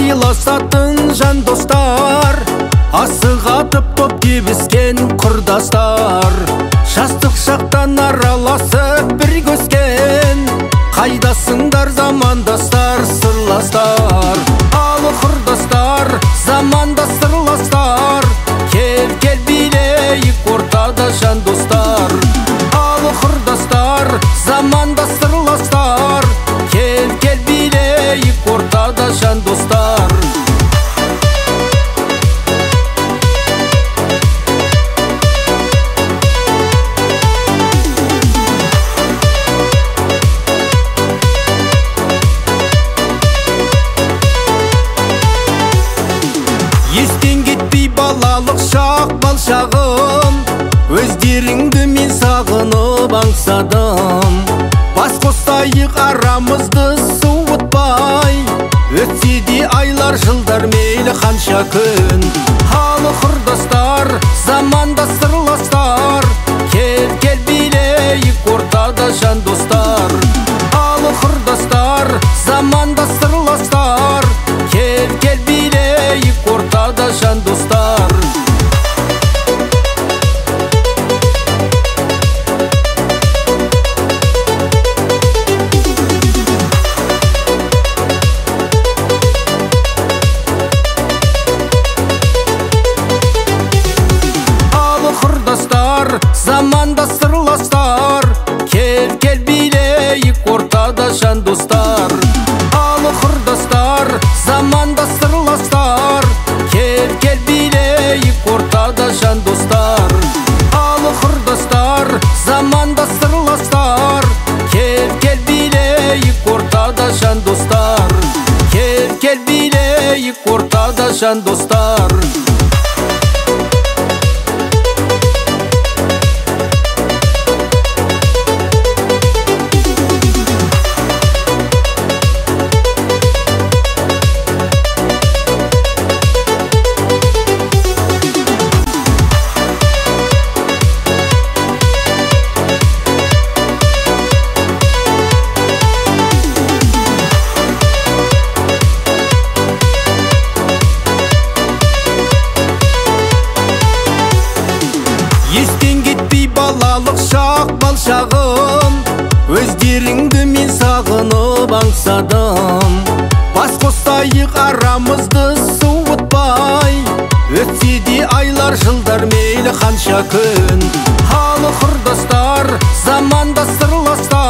сыйласатын жан достар, асығатып топ тебіскен құрдастар. Жастық шақтан араласып бірге өскен, қайдасыңдар замандастар, сырластар. Ал құрдастар, замандас сырластар, кел билейік ортада жан достар. Ал құрдастар, замандас сырластар, кел билейік ортада жан достар. Естен кетпей балалық шақ бал шағым, өздеріңді мен сағынып аңсадым. Бас қосайық арамызды суытпай, өтсе де айлар жылдар мейлі қанша күн. Ал құрдастар, замандас сырластар, кел билейік ортада жан достар. Ал құрдастар, замандас сырластар, кел билейік ортада жан достар. Замандас сырластар, кел билейік ортада жан достар. Ал құрдастар, замандас сырластар, кел билейік ортада жан достар. Ал құрдастар, замандас сырластар, кел билейік ортада жан достар. Кел билейік ортада жан достар. Естен кетпей балалық шақ бал шағым, өздеріңді мен сағынып аңсадым. Бас қосайық арамызды суытпай, өтсе де айлар жылдар мейлі қанша күн. Ал құрдастар, замандас сырластар,